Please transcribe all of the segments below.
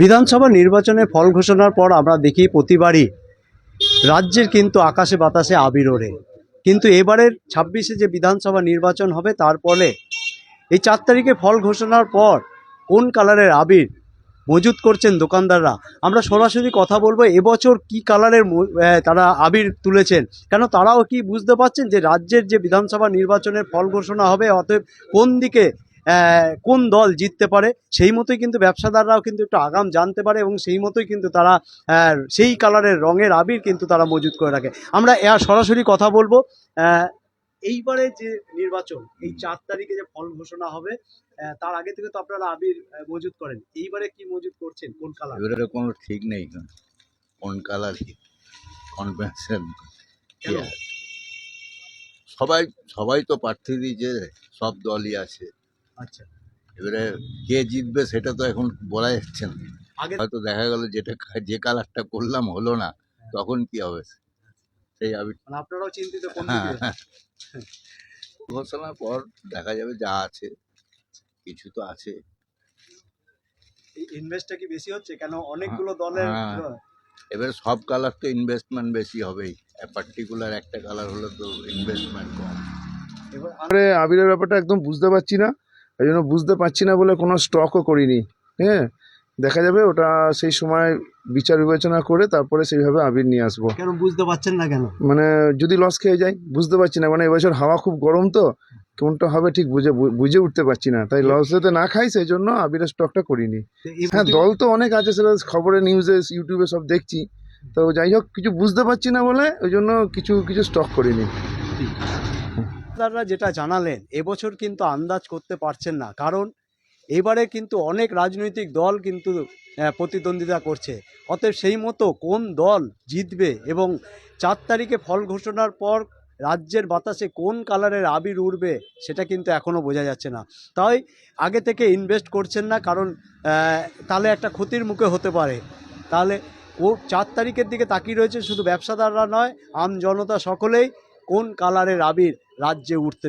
বিধানসভা নির্বাচনের ফল ঘোষণার পর আমরা দেখি প্রতিবারই রাজ্যের কিন্তু আকাশে বাতাসে আবির ওড়ে, কিন্তু এবারের 26-এ যে বিধানসভা নির্বাচন হবে তারপরে এই 4 তারিখে ফল ঘোষণার পর কোন কালারের আবির মজুত করছেন দোকানদাররা। আমরা সরাসরি কথা বলবো এবছর কি কালারের তারা আবির তুলেছেন, কেন তারাও কি বুঝতে পারছেন যে রাজ্যের যে বিধানসভা নির্বাচনের ফল ঘোষণা হবে, অতএব কোন দিকে কোন দল জিততে পারে সেই মতোই কিন্তু ব্যবসাদাররাও কিন্তু একটু আগাম জানতে পারে এবং সেই মতোই কিন্তু তারা সেই কালারের রঙের আবির কিন্তু তারা মজুত করে রাখে। আমরা সরাসরি কথা বলবো। এইবারে যে নির্বাচন, এই 4 তারিখে যে ফল ঘোষণা হবে তার আগে থেকে তো আপনারা আবির মজুত করেন, এইবারে কি মজুত করছেন, কোন কালার? এবারে কোনো ঠিক নেই কোন কালারই কনভেনশন। সবাই সবাই তো প্রার্থী দিয়েছে, সব দলই আছে। আচ্ছা, এবারে কে জিতবে সেটা তো এখন বলা যাচ্ছে না। আগে হয়তো দেখা গেল যে কালারটা করলাম হলো না, তখন কি হবে সেই আবির। মানে আপনারাও চিন্তিত কোন হ্যাঁ, দিকে? ঘোষণার পর দেখা যাবে যা আছে, কিছু তো আছে। এই ইনভেস্টটা কি বেশি হচ্ছে, কেন অনেকগুলো দলের? এবারে সব কালার তো ইনভেস্টমেন্ট বেশি হবেই, পার্টিকুলার একটা কালার হলে তো ইনভেস্টমেন্ট কম। এবার আবিরের ব্যাপারটা একদম বুঝতে পারছি না, এই জন্য বুঝতে পারছি না বলে কোনো স্টকও করিনি। হ্যাঁ, দেখা যাবে ওটা সেই সময় বিচার বিবেচনা করে তারপরে সেইভাবে আবির নিয়ে আসবো। কেন বুঝতে পারছেন না কেন? মানে যদি লস খেয়ে যাই বুঝতে পারছি না, মানে এবছর হাওয়া খুব গরম, তো কোনটা হবে ঠিক বুঝে উঠতে পারছি না, তাই লস যাতে না খাই সেই জন্য আবিরের স্টকটা করিনি। হ্যাঁ, দল তো অনেক আছে, সেটা খবরে নিউজে ইউটিউবে সব দেখছি, তো যাই হোক কিছু বুঝতে পারছি না বলে ওই জন্য কিছু স্টক করিনি। আপনারা যেটা জানালেন, এবছর কিন্তু আন্দাজ করতে পারছেন না, কারণ এবারে কিন্তু অনেক রাজনৈতিক দল কিন্তু প্রতিদ্বন্দ্বিতা করছে, অতএব সেই মতো কোন দল জিতবে এবং 4 তারিখে ফল ঘোষণার পর রাজ্যের বাতাসে কোন কালারের আবির উড়বে সেটা কিন্তু এখনও বোঝা যাচ্ছে না। তাই আগে থেকে ইনভেস্ট করছেন না, কারণ তাহলে একটা ক্ষতির মুখে হতে পারে। তাহলে 4 তারিখের দিকে তাকিয়ে রয়েছে শুধু ব্যবসাদাররা নয়, আম জনতা সকলেই কোন কালারের আবির রাজ্যে উঠতে।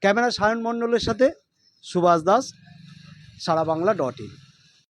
ক্যামেরা সায়ন মণ্ডলের সাথে সুভাষ দাস, সারা বাংলা.in।